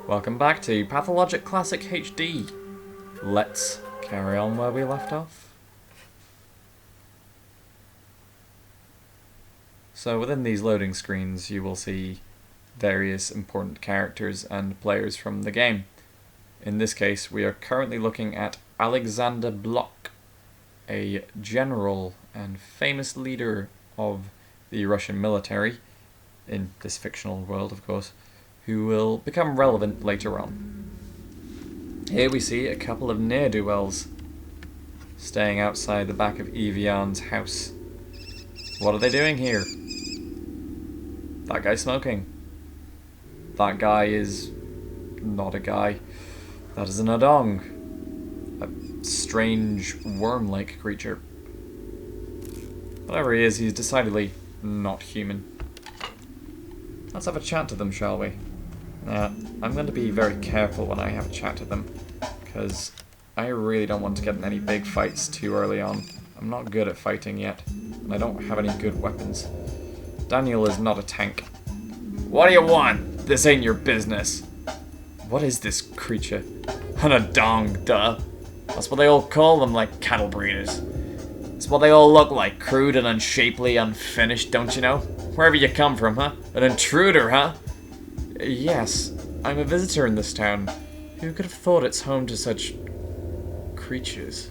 Welcome back to Pathologic Classic HD. Let's carry on where we left off. So within these loading screens you will see various important characters and players from the game. In this case we are currently looking at Alexander Blok, a general and famous leader of the Russian military, in this fictional world of course, who will become relevant later on. Here we see a couple of ne'er-do-wells staying outside the back of Evian's house. What are they doing here? That guy's smoking. That guy is not a guy. That is an Adong. A strange worm-like creature. Whatever he is, he's decidedly not human. Let's have a chat to them, shall we? I'm going to be very careful when I have a chat to them, because I really don't want to get in any big fights too early on. I'm not good at fighting yet, and I don't have any good weapons. Daniel is not a tank. What do you want? This ain't your business. What is this creature? An Adong, duh. That's what they all call them, like cattle breeders. It's what they all look like, crude and unshapely, unfinished, don't you know? Wherever you come from, huh? An intruder, huh? Yes, I'm a visitor in this town. Who could have thought it's home to such creatures?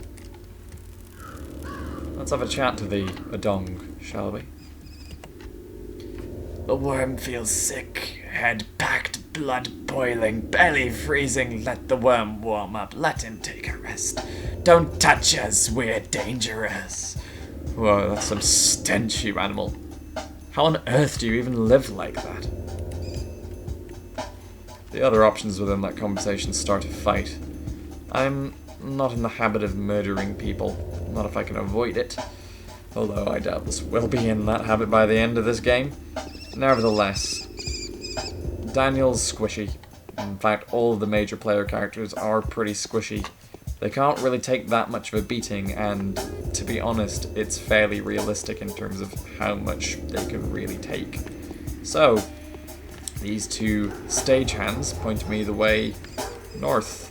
Let's have a chat to the Adong, shall we? The worm feels sick, head packed, blood boiling, belly freezing. Let the worm warm up, let him take a rest. Don't touch us, we're dangerous. Whoa, that's some stench, you animal. How on earth do you even live like that? The other options within that conversation start a fight. I'm not in the habit of murdering people, not if I can avoid it. Although I doubt this will be in that habit by the end of this game. Nevertheless, Daniel's squishy. In fact, all of the major player characters are pretty squishy. They can't really take that much of a beating, and to be honest, it's fairly realistic in terms of how much they can really take. So, these two stagehands point me the way north,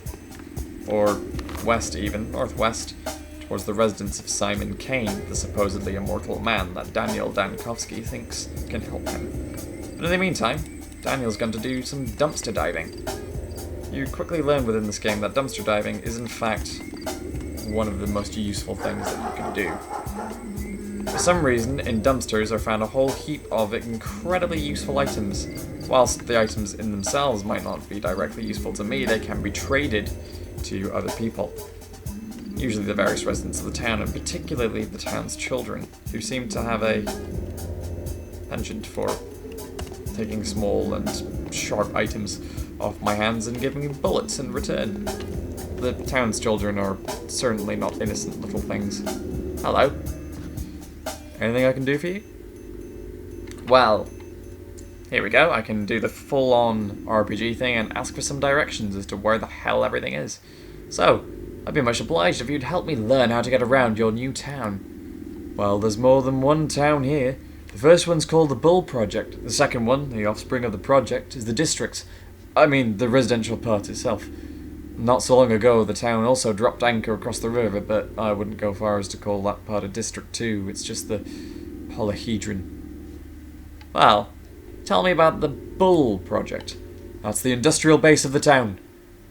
or west even, northwest, towards the residence of Simon Kain, the supposedly immortal man that Daniel Dankovsky thinks can help him. But in the meantime, Daniel's going to do some dumpster diving. You quickly learn within this game that dumpster diving is in fact one of the most useful things that you can do. For some reason, in dumpsters are found a whole heap of incredibly useful items. Whilst the items in themselves might not be directly useful to me, they can be traded to other people. Usually the various residents of the town, and particularly the town's children, who seem to have a penchant for taking small and sharp items off my hands and giving me bullets in return. The town's children are certainly not innocent little things. Hello? Anything I can do for you? Well, here we go. I can do the full-on RPG thing and ask for some directions as to where the hell everything is. So, I'd be much obliged if you'd help me learn how to get around your new town. Well, there's more than one town here. The first one's called the Bull Project. The second one, the offspring of the project, is the district. I mean, the residential part itself. Not so long ago, the town also dropped anchor across the river, but I wouldn't go far as to call that part of District 2. It's just the polyhedron. Well, tell me about the Bull Project. That's the industrial base of the town.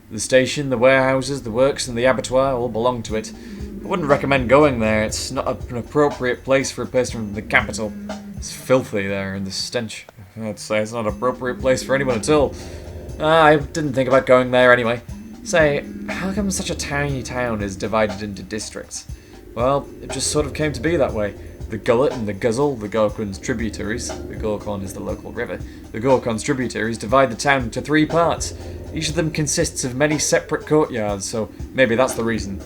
The station, the warehouses, the works, and the abattoir all belong to it. I wouldn't recommend going there. It's not an appropriate place for a person from the capital. It's filthy there, and the stench. I'd say it's not an appropriate place for anyone at all. I didn't think about going there anyway. Say, how come such a tiny town is divided into districts? Well, it just sort of came to be that way. The Gullet and the Guzzle, the Gorkon's tributaries, the Gorkon is the local river, the Gorkon's tributaries divide the town into 3 parts. Each of them consists of many separate courtyards, so maybe that's the reason.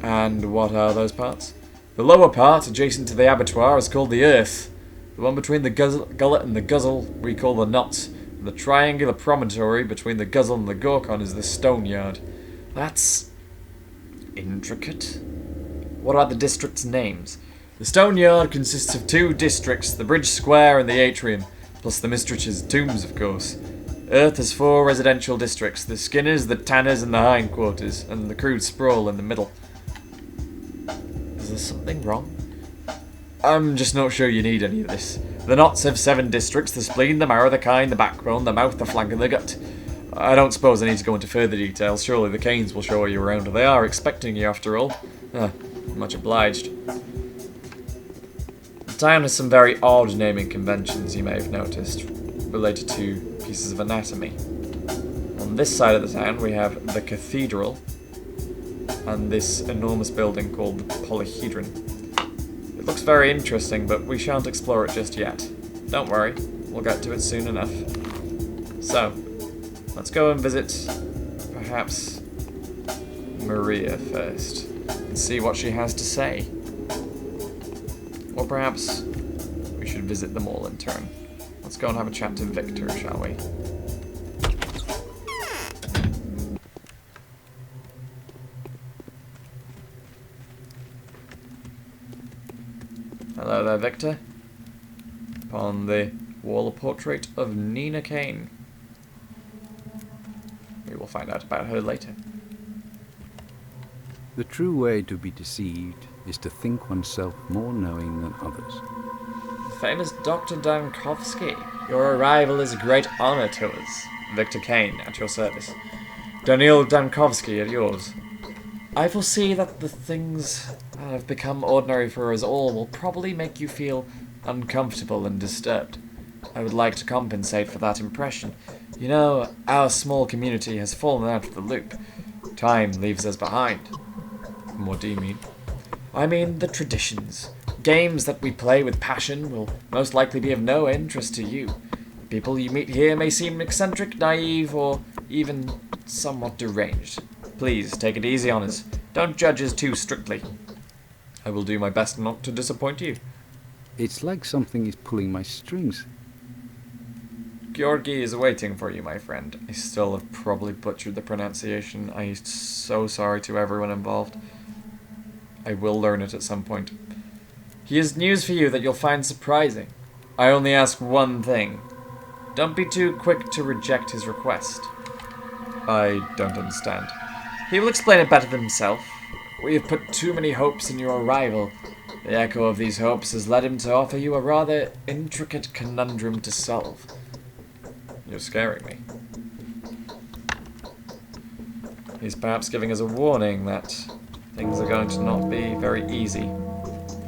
And what are those parts? The lower part, adjacent to the abattoir, is called the Earth. The one between the Gullet and the Guzzle we call the Knot. The triangular promontory between the Guzzle and the Gorkon is the Stone Yard. That's intricate. What about the districts' names? The Stone Yard consists of two districts, the Bridge Square and the Atrium, plus the Mistresses' tombs, of course. Earth has 4 residential districts, the Skinners, the Tanners, and the Hindquarters, and the crude sprawl in the middle. Is there something wrong? I'm just not sure you need any of this. The Knots have 7 districts, the spleen, the marrow, the chine, the backbone, the mouth, the flank, and the gut. I don't suppose I need to go into further details. Surely the Kains will show you around. They are expecting you, after all. Much obliged. The town has some very odd naming conventions, you may have noticed, related to pieces of anatomy. On this side of the town, we have the Cathedral, and this enormous building called the Polyhedron. It looks very interesting, but we shan't explore it just yet. Don't worry, we'll get to it soon enough. So, let's go and visit, perhaps, Maria first, and see what she has to say. Or perhaps we should visit them all in turn. Let's go and have a chat to Victor, shall we? Hello there, Victor. Upon the wall, a portrait of Nina Kain. We will find out about her later. The true way to be deceived is to think oneself more knowing than others. Famous Dr. Dankovsky, your arrival is a great honor to us. Victor Kain, at your service. Daniil Dankovsky, at yours. I foresee that the things that have become ordinary for us all will probably make you feel uncomfortable and disturbed. I would like to compensate for that impression. You know, our small community has fallen out of the loop. Time leaves us behind. What do you mean? I mean the traditions. Games that we play with passion will most likely be of no interest to you. People you meet here may seem eccentric, naive, or even somewhat deranged. Please, take it easy on us. Don't judge us too strictly. I will do my best not to disappoint you. It's like something is pulling my strings. Georgi is waiting for you, my friend. I still have probably butchered the pronunciation. I'm so sorry to everyone involved. I will learn it at some point. He has news for you that you'll find surprising. I only ask one thing. Don't be too quick to reject his request. I don't understand. He will explain it better than himself. We have put too many hopes in your arrival. The echo of these hopes has led him to offer you a rather intricate conundrum to solve. You're scaring me. He's perhaps giving us a warning that things are going to not be very easy.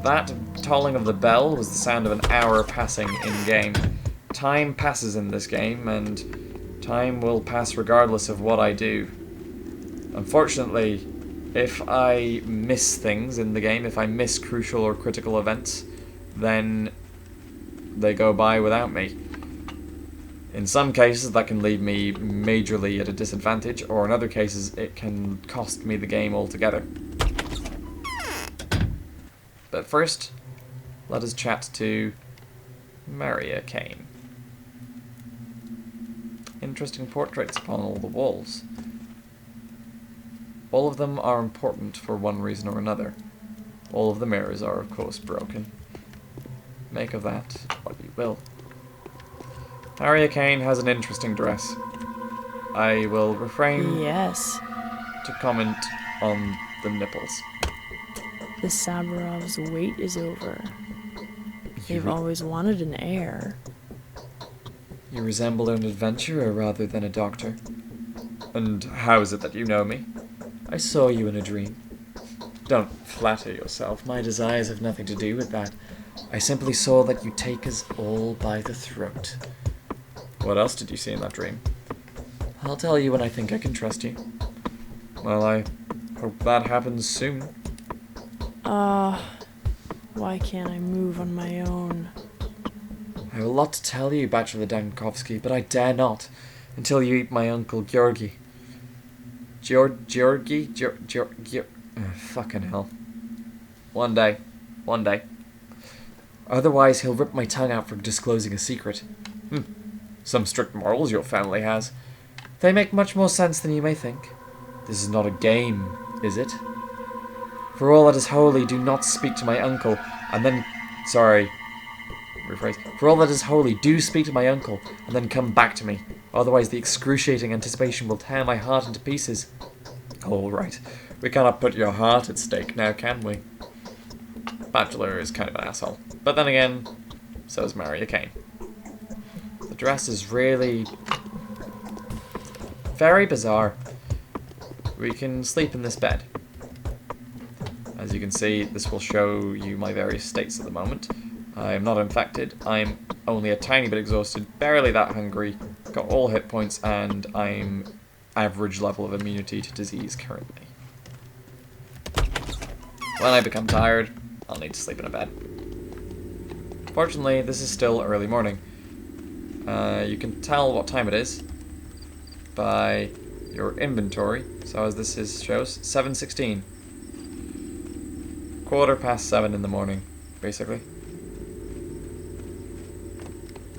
That tolling of the bell was the sound of an hour passing in-game. Time passes in this game, and time will pass regardless of what I do. Unfortunately, if I miss things in the game, if I miss crucial or critical events, then they go by without me. In some cases, that can leave me majorly at a disadvantage, or in other cases, it can cost me the game altogether. But first, let us chat to Maria Kain. Interesting portraits upon all the walls. All of them are important for one reason or another. All of the mirrors are, of course, broken. Make of that what you will. Maria Kain has an interesting dress. I will refrain to comment on the nipples. The Saburov's wait is over. They've always wanted an heir. You resemble an adventurer rather than a doctor. And how is it that you know me? I saw you in a dream. Don't flatter yourself. My desires have nothing to do with that. I simply saw that you take us all by the throat. What else did you see in that dream? I'll tell you when I think I can trust you. Well, I hope that happens soon. Why can't I move on my own? I have a lot to tell you, Bachelor Dankovsky, but I dare not until you eat my uncle Georgi. Georgi? Fucking hell. One day. Otherwise, he'll rip my tongue out for disclosing a secret. Some strict morals your family has. They make much more sense than you may think. This is not a game, is it? For all that is holy, do not speak to my uncle, and then... Sorry. Rephrase. For all that is holy, do speak to my uncle, and then come back to me. Otherwise the excruciating anticipation will tear my heart into pieces. All right, we cannot put your heart at stake now, can we? Bachelor is kind of an asshole. But then again, so is Kain. The dress is really very bizarre. We can sleep in this bed. As you can see, this will show you my various states at the moment. I am not infected, I'm only a tiny bit exhausted, barely that hungry, got all hit points, and I'm average level of immunity to disease currently. When I become tired, I'll need to sleep in a bed. Fortunately, this is still early morning. You can tell what time it is by your inventory. So as this shows, 7:16. 7:15 in the morning, basically.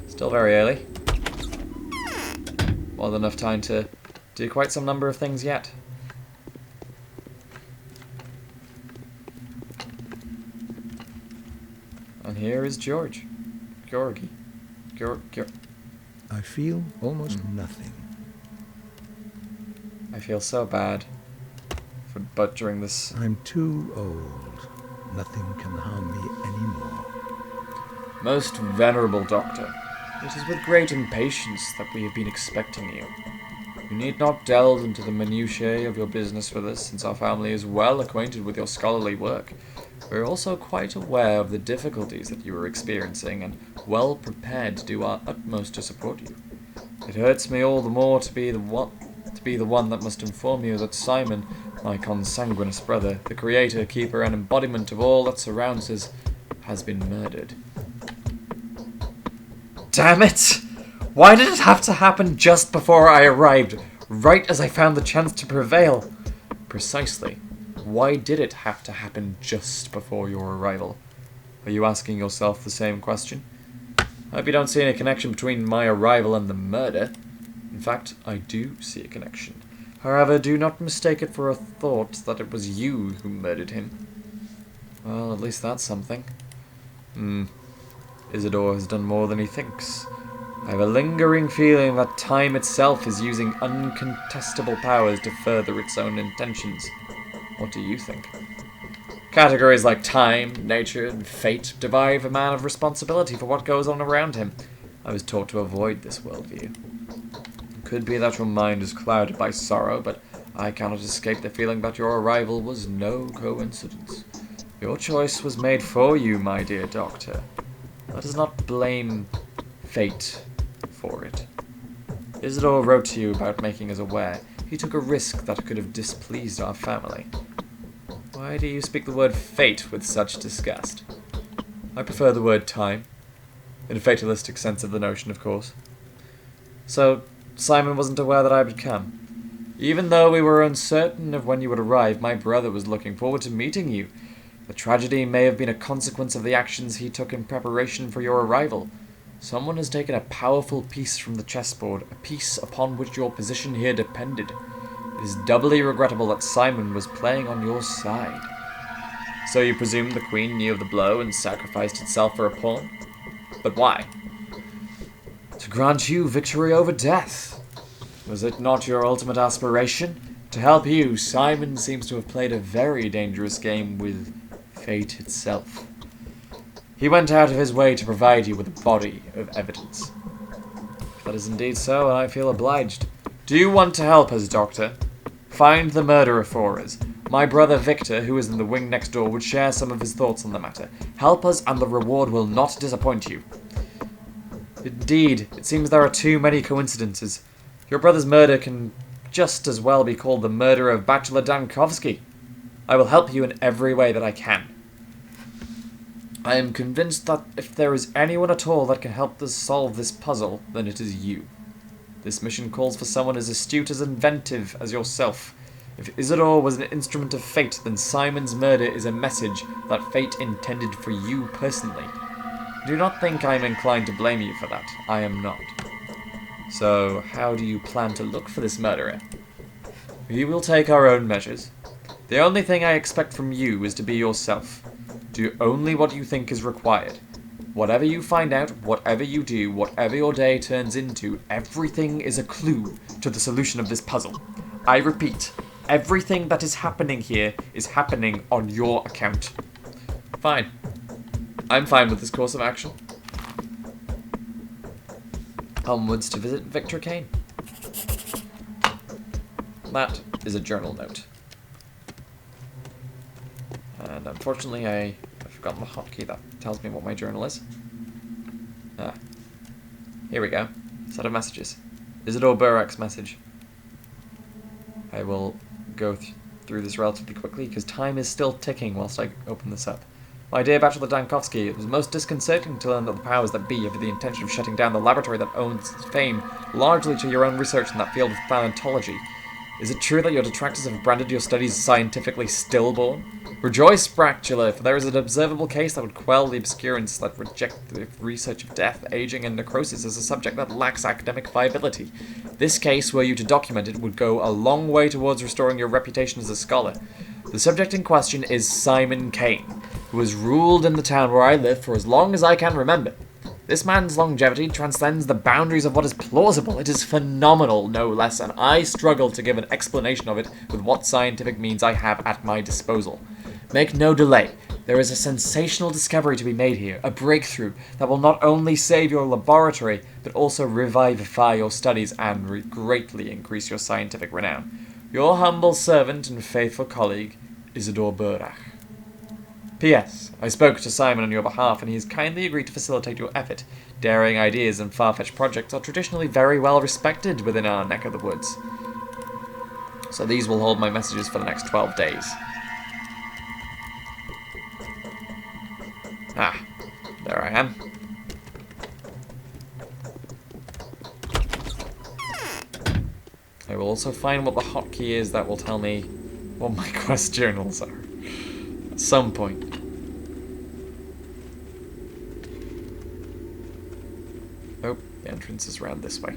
Still very early. More than enough time to do quite some number of things yet. And here is Georgie. I feel almost nothing. I feel so bad for butchering this. I'm too old. Nothing can harm me anymore. Most venerable doctor, it is with great impatience that we have been expecting you. You need not delve into the minutiae of your business with us, since our family is well acquainted with your scholarly work. We are also quite aware of the difficulties that you are experiencing, and well prepared to do our utmost to support you. It hurts me all the more to be the one that must inform you that Simon, my consanguineous brother, the creator, keeper, and embodiment of all that surrounds us, has been murdered. Damn it! Why did it have to happen just before I arrived, right as I found the chance to prevail? Precisely. Why did it have to happen just before your arrival? Are you asking yourself the same question? I hope you don't see any connection between my arrival and the murder. In fact, I do see a connection. However, do not mistake it for a thought that it was you who murdered him. Well, at least that's something. Isidore has done more than he thinks. I have a lingering feeling that time itself is using uncontestable powers to further its own intentions. What do you think? Categories like time, nature, and fate deprive a man of responsibility for what goes on around him. I was taught to avoid this worldview. It could be that your mind is clouded by sorrow, but I cannot escape the feeling that your arrival was no coincidence. Your choice was made for you, my dear doctor. Let us not blame fate for it. Isidore wrote to you about making us aware. He took a risk that could have displeased our family. Why do you speak the word fate with such disgust? I prefer the word time, in a fatalistic sense of the notion, of course. So, Simon wasn't aware that I would come. Even though we were uncertain of when you would arrive, my brother was looking forward to meeting you. The tragedy may have been a consequence of the actions he took in preparation for your arrival. Someone has taken a powerful piece from the chessboard, a piece upon which your position here depended. It is doubly regrettable that Simon was playing on your side. So you presume the queen knew of the blow and sacrificed itself for a pawn? But why? To grant you victory over death. Was it not your ultimate aspiration? To help you, Simon seems to have played a very dangerous game with fate itself. He went out of his way to provide you with a body of evidence. If that is indeed so, I feel obliged. Do you want to help us, Doctor? Find the murderer for us. My brother Victor, who is in the wing next door, would share some of his thoughts on the matter. Help us, and the reward will not disappoint you. Indeed, it seems there are too many coincidences. Your brother's murder can just as well be called the murder of Bachelor Dankovsky. I will help you in every way that I can. I am convinced that if there is anyone at all that can help us solve this puzzle, then it is you. This mission calls for someone as astute, as inventive as yourself. If Isidore was an instrument of fate, then Simon's murder is a message that fate intended for you personally. Do not think I am inclined to blame you for that. I am not. So, how do you plan to look for this murderer? We will take our own measures. The only thing I expect from you is to be yourself. Do only what you think is required. Whatever you find out, whatever you do, whatever your day turns into, everything is a clue to the solution of this puzzle. I repeat, everything that is happening here is happening on your account. Fine. I'm fine with this course of action. Onwards to visit Victor Kane. That is a journal note. And unfortunately, I've forgotten the hotkey that tells me what my journal is. Ah. Here we go. Set of messages. Isidore Burak's message. I will go through this relatively quickly, because time is still ticking whilst I open this up. My dear Bachelor Dankovsky, it was most disconcerting to learn that the powers that be have the intention of shutting down the laboratory that owns fame largely to your own research in that field of pathology. Is it true that your detractors have branded your studies scientifically stillborn? Rejoice, Bachelor, for there is an observable case that would quell the obscurance that reject the research of death, aging, and necrosis as a subject that lacks academic viability. This case, were you to document it, would go a long way towards restoring your reputation as a scholar. The subject in question is Simon Kain, who has ruled in the town where I live for as long as I can remember. This man's longevity transcends the boundaries of what is plausible. It is phenomenal, no less, and I struggle to give an explanation of it with what scientific means I have at my disposal. Make no delay. There is a sensational discovery to be made here, a breakthrough that will not only save your laboratory, but also revivify your studies and greatly increase your scientific renown. Your humble servant and faithful colleague, Isidore Burak. P.S. I spoke to Simon on your behalf, and he has kindly agreed to facilitate your effort. Daring ideas and far-fetched projects are traditionally very well respected within our neck of the woods. So these will hold my messages for the next 12 days. Ah, there I am. I will also find what the hotkey is that will tell me what my quest journals are. At some point. Oh, the entrance is round this way.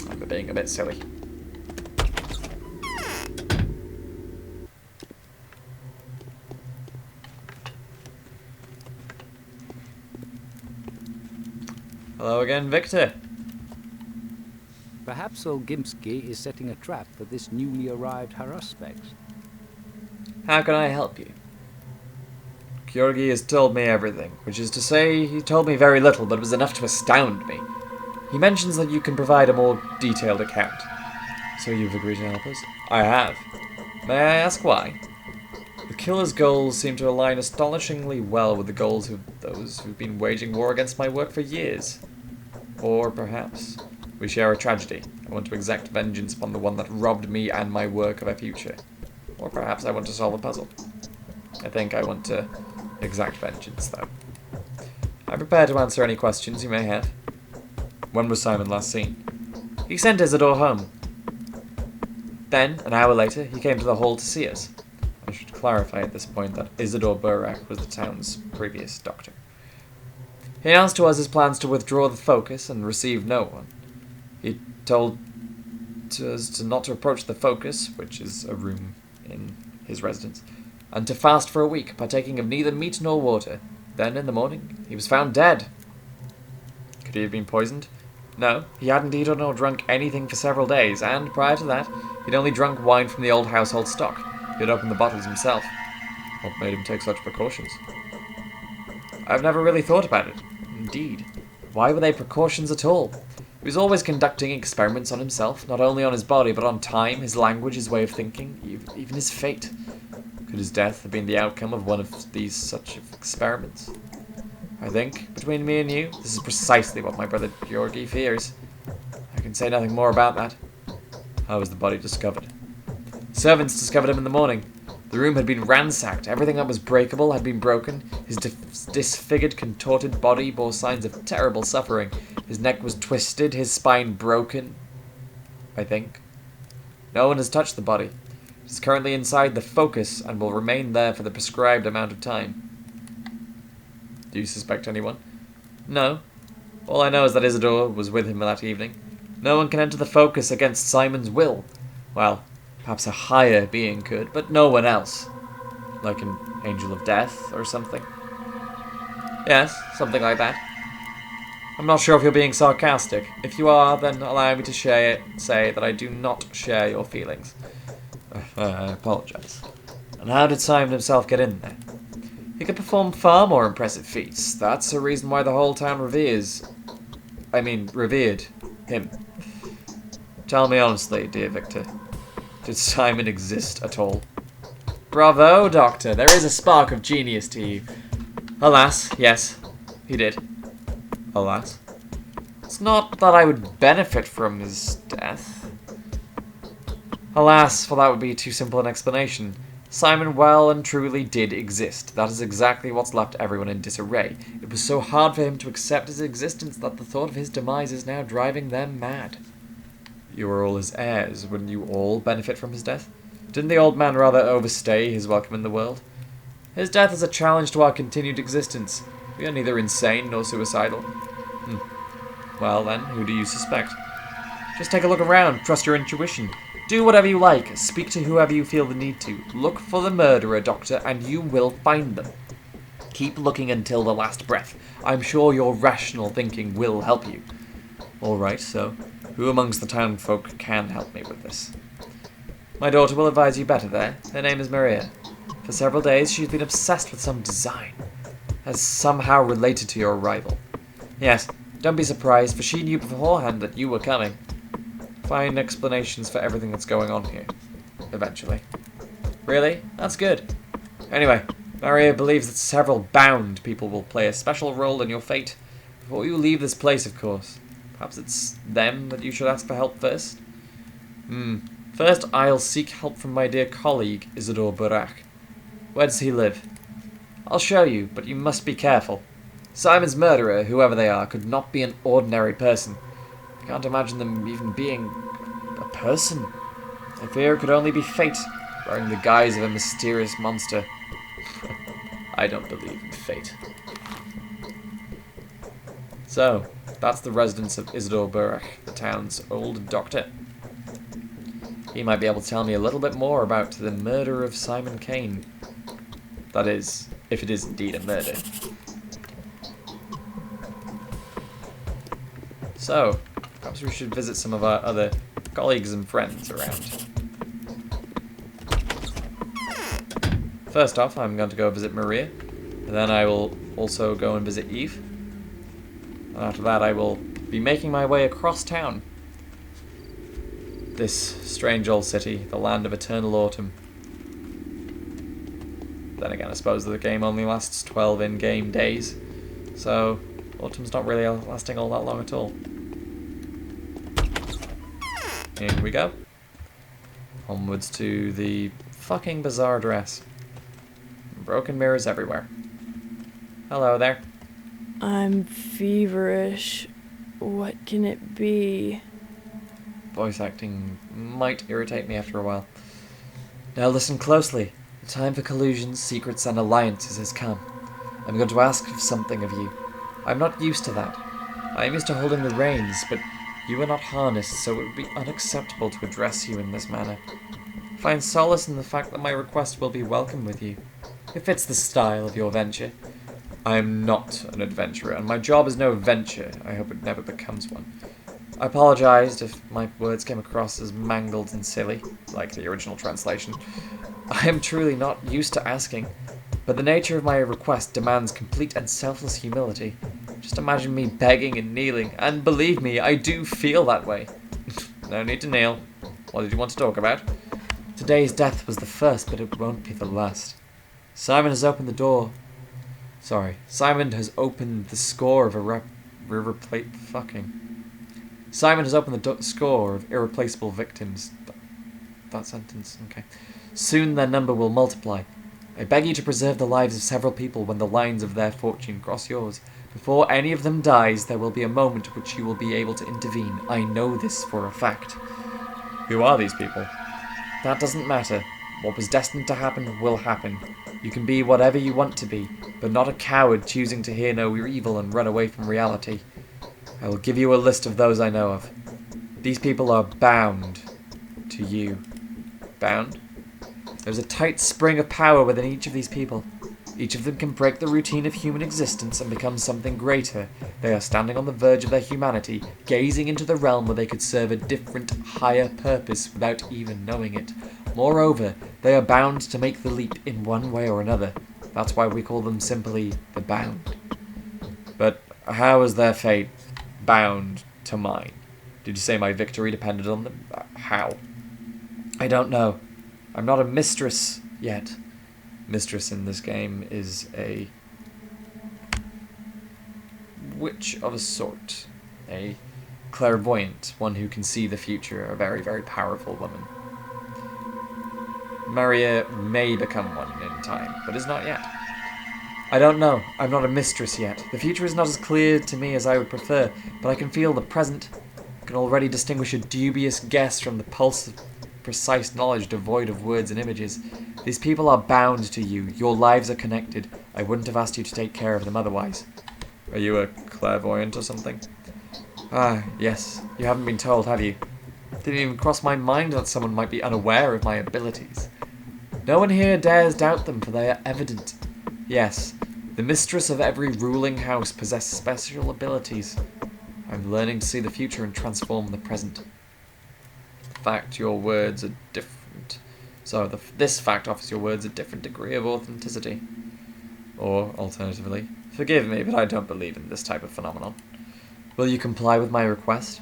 I'm being a bit silly. Hello again, Victor. Perhaps old Gimsky is setting a trap for this newly arrived Haruspex. How can I help you? Georgi has told me everything, which is to say, he told me very little, but it was enough to astound me. He mentions that you can provide a more detailed account. So you've agreed to help us? I have. May I ask why? The killer's goals seem to align astonishingly well with the goals of those who've been waging war against my work for years. Or perhaps we share a tragedy. I want to exact vengeance upon the one that robbed me and my work of a future. Or perhaps I want to solve a puzzle. I think I want to exact vengeance, though. I'm prepared to answer any questions you may have. When was Simon last seen? He sent Isidore home. Then, an hour later, he came to the hall to see us. I should clarify at this point that Isidore Burak was the town's previous doctor. He announced to us his plans to withdraw the focus and receive no one. He told us to not to approach the focus, which is a room in his residence, and to fast for a week, partaking of neither meat nor water. Then, in the morning, he was found dead. Could he have been poisoned? No, he hadn't eaten or drunk anything for several days, and prior to that, he'd only drunk wine from the old household stock. He had opened the bottles himself. What made him take such precautions? I've never really thought about it. Indeed. Why were they precautions at all? He was always conducting experiments on himself, not only on his body, but on time, his language, his way of thinking, even his fate. Could his death have been the outcome of one of these such experiments? I think, between me and you, this is precisely what my brother Georgi fears. I can say nothing more about that. How was the body discovered? Servants discovered him in the morning. The room had been ransacked. Everything that was breakable had been broken. His disfigured, contorted body bore signs of terrible suffering. His neck was twisted, his spine broken, I think. No one has touched the body. It is currently inside the focus and will remain there for the prescribed amount of time. Do you suspect anyone? No. All I know is that Isidore was with him that evening. No one can enter the focus against Simon's will. Well, perhaps a higher being could, but no one else. Like an angel of death or something. Yes, something like that. I'm not sure if you're being sarcastic. If you are, then allow me to say that I do not share your feelings. I apologize. And how did Simon himself get in there? He could perform far more impressive feats. That's the reason why the whole town revered him. Tell me honestly, dear Victor, did Simon exist at all? Bravo, Doctor. There is a spark of genius to you. Alas, yes, he did. Alas. It's not that I would benefit from his death. Alas, for that would be too simple an explanation. Simon well and truly did exist. That is exactly what's left everyone in disarray. It was so hard for him to accept his existence that the thought of his demise is now driving them mad. You are all his heirs. Wouldn't you all benefit from his death? Didn't the old man rather overstay his welcome in the world? His death is a challenge to our continued existence. We are neither insane nor suicidal. Well then, who do you suspect? Just take a look around, trust your intuition. Do whatever you like, speak to whoever you feel the need to. Look for the murderer, Doctor, and you will find them. Keep looking until the last breath. I'm sure your rational thinking will help you. Alright, so, who amongst the town folk can help me with this? My daughter will advise you better there. Her name is Maria. For several days she's been obsessed with some design. As somehow related to your arrival. Yes, don't be surprised, for she knew beforehand that you were coming. Find explanations for everything that's going on here. Eventually. Really? That's good. Anyway, Maria believes that several bound people will play a special role in your fate. Before you leave this place, of course. Perhaps it's them that you should ask for help first? First, I'll seek help from my dear colleague, Isidore Burak. Where does he live? I'll show you, but you must be careful. Simon's murderer, whoever they are, could not be an ordinary person. I can't imagine them even being a person. I fear it could only be fate, wearing the guise of a mysterious monster. I don't believe in fate. So, that's the residence of Isidore Burak, the town's old doctor. He might be able to tell me a little bit more about the murder of Simon Kain. That is, if it is indeed a murder. So, perhaps we should visit some of our other colleagues and friends around. First off, I'm going to go visit Maria, and then I will also go and visit Eve. And after that, I will be making my way across town. This strange old city, the land of eternal autumn. Then again, I suppose the game only lasts 12 in-game days, so autumn's not really lasting all that long at all. Here we go. Onwards to the fucking bizarre dress. Broken mirrors everywhere. Hello there. I'm feverish. What can it be? Voice acting might irritate me after a while. Now listen closely. The time for collusions, secrets, and alliances has come. I'm going to ask something of you. I'm not used to that. I am used to holding the reins, but you are not harnessed, so it would be unacceptable to address you in this manner. Find solace in the fact that my request will be welcome with you. It fits the style of your venture. I am not an adventurer, and my job is no venture. I hope it never becomes one. I apologized if my words came across as mangled and silly, like the original translation. I am truly not used to asking, but the nature of my request demands complete and selfless humility. Just imagine me begging and kneeling, and believe me, I do feel that way. No need to kneel. What did you want to talk about? Today's death was the first, but it won't be the last. Simon has opened the door. Simon has opened the score of Simon has opened the score of irreplaceable victims. That sentence, okay. Soon their number will multiply. I beg you to preserve the lives of several people when the lines of their fortune cross yours. Before any of them dies, there will be a moment at which you will be able to intervene. I know this for a fact. Who are these people? That doesn't matter. What was destined to happen will happen. You can be whatever you want to be, but not a coward choosing to hear no evil and run away from reality. I will give you a list of those I know of. These people are bound to you. Bound? There's a tight spring of power within each of these people. Each of them can break the routine of human existence and become something greater. They are standing on the verge of their humanity, gazing into the realm where they could serve a different, higher purpose without even knowing it. Moreover, they are bound to make the leap in one way or another. That's why we call them simply the Bound. But how is their fate bound to mine? Did you say my victory depended on them? How? I don't know. I'm not a mistress yet. Mistress in this game is a witch of a sort. A clairvoyant, one who can see the future, a very, very powerful woman. Maria may become one in time, but is not yet. I don't know. I'm not a mistress yet. The future is not as clear to me as I would prefer, but I can feel the present. I can already distinguish a dubious guess from the pulse of precise knowledge devoid of words and images. These people are bound to you. Your lives are connected. I wouldn't have asked you to take care of them otherwise. Are you a clairvoyant or something? Ah, yes. You haven't been told, have you? It didn't even cross my mind that someone might be unaware of my abilities. No one here dares doubt them, for they are evident. Yes, the mistress of every ruling house possesses special abilities. I'm learning to see the future and transform the present. The fact your words are different. So this fact offers your words a different degree of authenticity. Or, alternatively, forgive me, but I don't believe in this type of phenomenon. Will you comply with my request?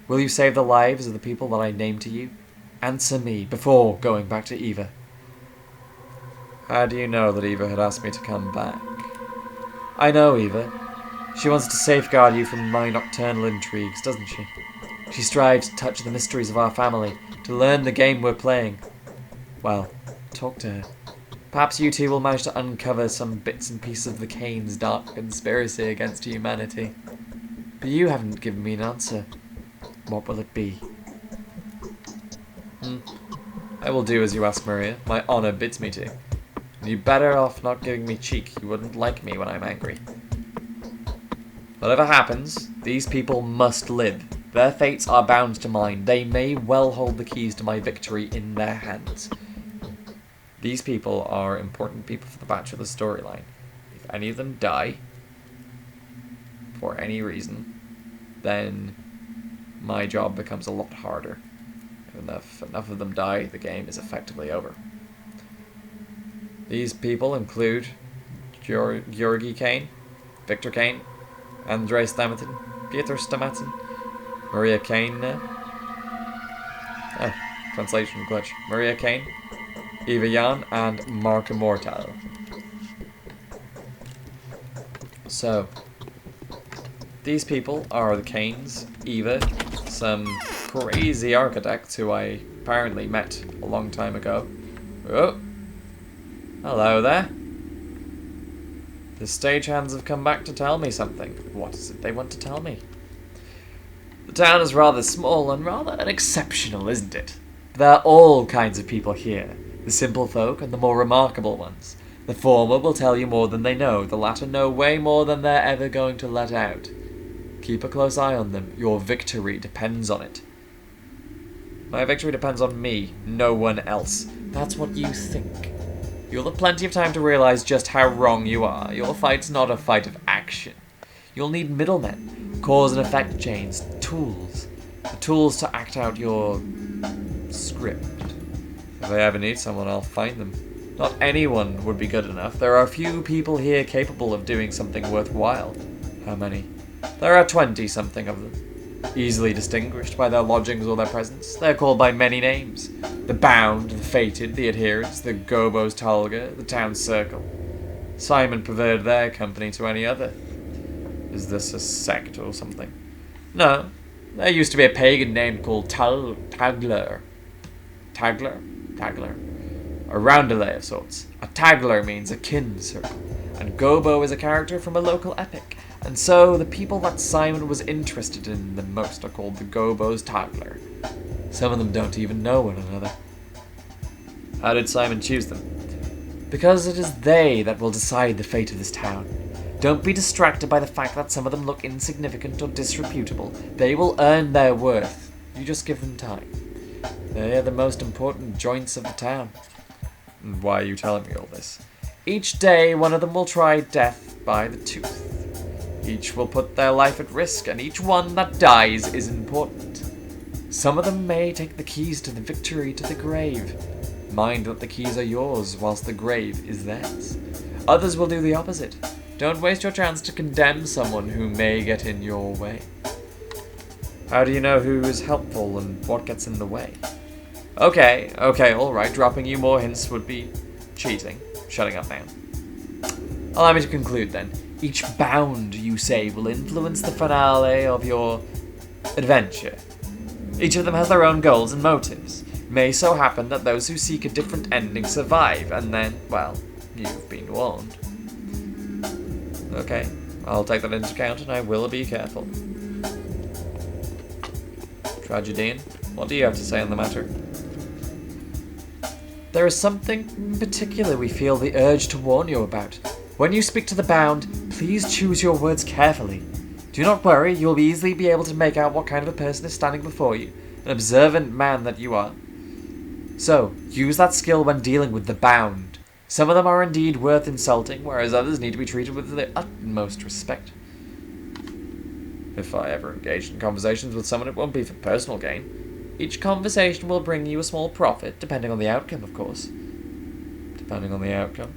Will you save the lives of the people that I name to you? Answer me before going back to Eva. How do you know that Eva had asked me to come back? I know Eva. She wants to safeguard you from my nocturnal intrigues, doesn't she? She strives to touch the mysteries of our family, to learn the game we're playing. Well, talk to her. Perhaps you two will manage to uncover some bits and pieces of the Kains' dark conspiracy against humanity. But you haven't given me an answer. What will it be? I will do as you ask, Maria. My honor bids me to. You're better off not giving me cheek. You wouldn't like me when I'm angry. Whatever happens, these people must live. Their fates are bound to mine. They may well hold the keys to my victory in their hands. These people are important people for the Bachelor storyline. If any of them die, for any reason, then my job becomes a lot harder. If enough of them die, the game is effectively over. These people include Georgi Kain, Victor Kane, Andrei Stamatin, Peter Stamatin, Maria Kain, translation glitch, Maria Kain, Eva Jan, and Mark Immortal. So, these people are the Kains, Eva, some crazy architects who I apparently met a long time ago. Oh, hello there. The stagehands have come back to tell me something. What is it they want to tell me? The town is rather small and rather unexceptional, isn't it? There are all kinds of people here. The simple folk and the more remarkable ones. The former will tell you more than they know. The latter know way more than they're ever going to let out. Keep a close eye on them. Your victory depends on it. My victory depends on me, no one else. That's what you think. You'll have plenty of time to realize just how wrong you are. Your fight's not a fight of action. You'll need middlemen, cause and effect chains, tools. The tools to act out your script. If I ever need someone, I'll find them. Not anyone would be good enough. There are a few people here capable of doing something worthwhile. How many? There are 20-something of them. Easily distinguished by their lodgings or their presence. They're called by many names. The Bound, the Fated, the Adherents, the Gobos Tolga, the Town Circle. Simon preferred their company to any other. Is this a sect or something? No. There used to be a pagan named called Tagler. Tagler. A roundelay of sorts. A Tagler means a kin circle. And Gobo is a character from a local epic. And so, the people that Simon was interested in the most are called the Gobos Tagler. Some of them don't even know one another. How did Simon choose them? Because it is they that will decide the fate of this town. Don't be distracted by the fact that some of them look insignificant or disreputable. They will earn their worth. You just give them time. They are the most important joints of the town. And why are you telling me all this? Each day, one of them will try death by the tooth. Each will put their life at risk, and each one that dies is important. Some of them may take the keys to the victory to the grave. Mind that the keys are yours, whilst the grave is theirs. Others will do the opposite. Don't waste your chance to condemn someone who may get in your way. How do you know who is helpful and what gets in the way? Okay, alright, dropping you more hints would be cheating. Shutting up now. Allow me to conclude then. Each bound, you say, will influence the finale of your adventure. Each of them has their own goals and motives. It may so happen that those who seek a different ending survive, and then, well, you've been warned. Okay, I'll take that into account, and I will be careful. Tragedian, what do you have to say on the matter? There is something in particular we feel the urge to warn you about. When you speak to the bound, please choose your words carefully. Do not worry, you will easily be able to make out what kind of a person is standing before you, an observant man that you are. So, use that skill when dealing with the bound. Some of them are indeed worth insulting, whereas others need to be treated with the utmost respect. If I ever engage in conversations with someone, it won't be for personal gain. Each conversation will bring you a small profit, depending on the outcome, of course. Depending on the outcome.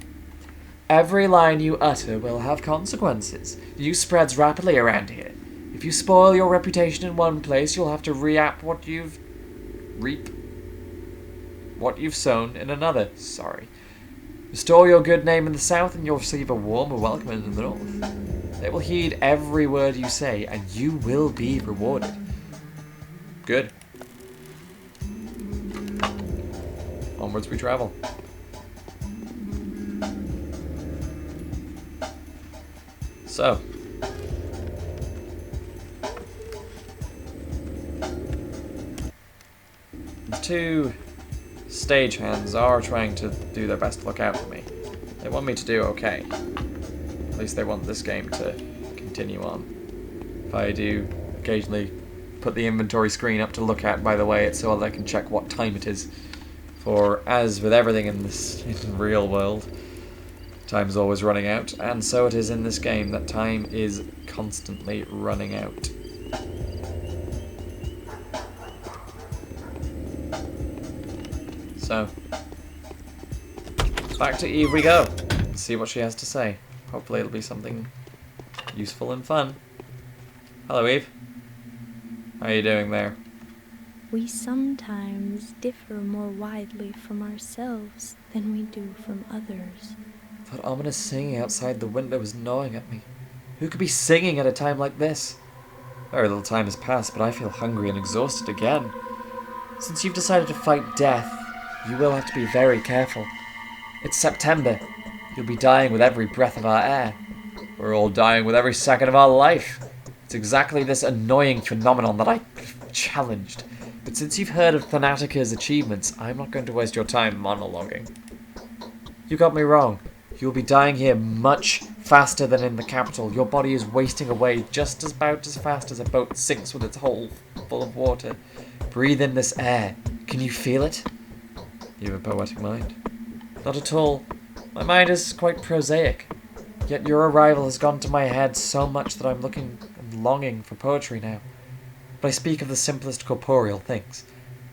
Every line you utter will have consequences. News spreads rapidly around here. If you spoil your reputation in one place, you'll have to reap what you've sown in another. Sorry. Restore your good name in the south, and you'll receive a warmer welcome in the north. They will heed every word you say, and you will be rewarded. Good. Onwards we travel. So. The two stagehands are trying to do their best to look out for me. They want me to do okay. At least they want this game to continue on. If I do occasionally put the inventory screen up to look at, by the way, it's so that I can check what time it is. For, as with everything in this real world, time is always running out, and so it is in this game that time is constantly running out. So, back to Eve we go. Let's see what she has to say. Hopefully it'll be something useful and fun. Hello, Eve. How are you doing there? We sometimes differ more widely from ourselves than we do from others. That ominous singing outside the window is gnawing at me. Who could be singing at a time like this? Very little time has passed, but I feel hungry and exhausted again. Since you've decided to fight death, you will have to be very careful. It's September. You'll be dying with every breath of our air. We're all dying with every second of our life. It's exactly this annoying phenomenon that I challenged. But since you've heard of Fanatica's achievements, I'm not going to waste your time monologuing. You got me wrong. You'll be dying here much faster than in the capital. Your body is wasting away just about as fast as a boat sinks with its hull full of water. Breathe in this air. Can you feel it? You have a poetic mind. Not at all. My mind is quite prosaic. Yet your arrival has gone to my head so much that I'm looking and longing for poetry now. But I speak of the simplest corporeal things.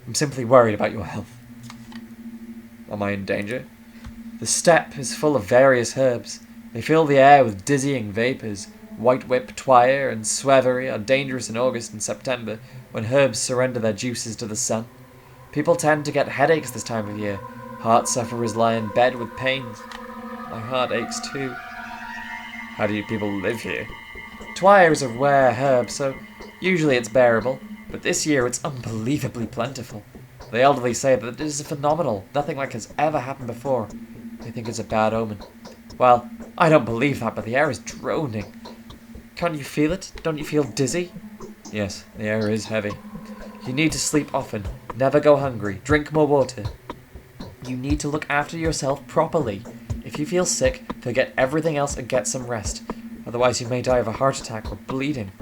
I'm simply worried about your health. Am I in danger? The steppe is full of various herbs. They fill the air with dizzying vapours. White whip, twire, and swevery are dangerous in August and September, when herbs surrender their juices to the sun. People tend to get headaches this time of year. Heart sufferers lie in bed with pains. My heart aches too. How do you people live here? Twire is a rare herb, so usually it's bearable, but this year it's unbelievably plentiful. The elderly say that it is phenomenal. Nothing like has ever happened before. They think it's a bad omen. Well, I don't believe that, but the air is droning. Can't you feel it? Don't you feel dizzy? Yes, the air is heavy. You need to sleep often. Never go hungry. Drink more water. You need to look after yourself properly. If you feel sick, forget everything else and get some rest. Otherwise you may die of a heart attack or bleeding.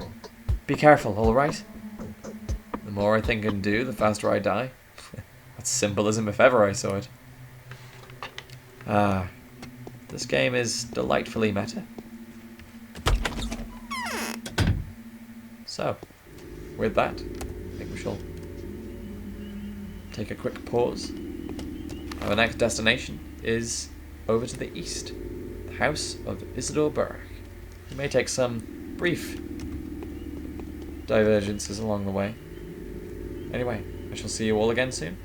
Be careful, alright? The more I think and do, the faster I die. That's symbolism if ever I saw it. Ah, This game is delightfully meta. So, with that, I think we shall take a quick pause. Our next destination is over to the east, the house of Isidore Burke. We may take some brief divergences along the way. Anyway, I shall see you all again soon.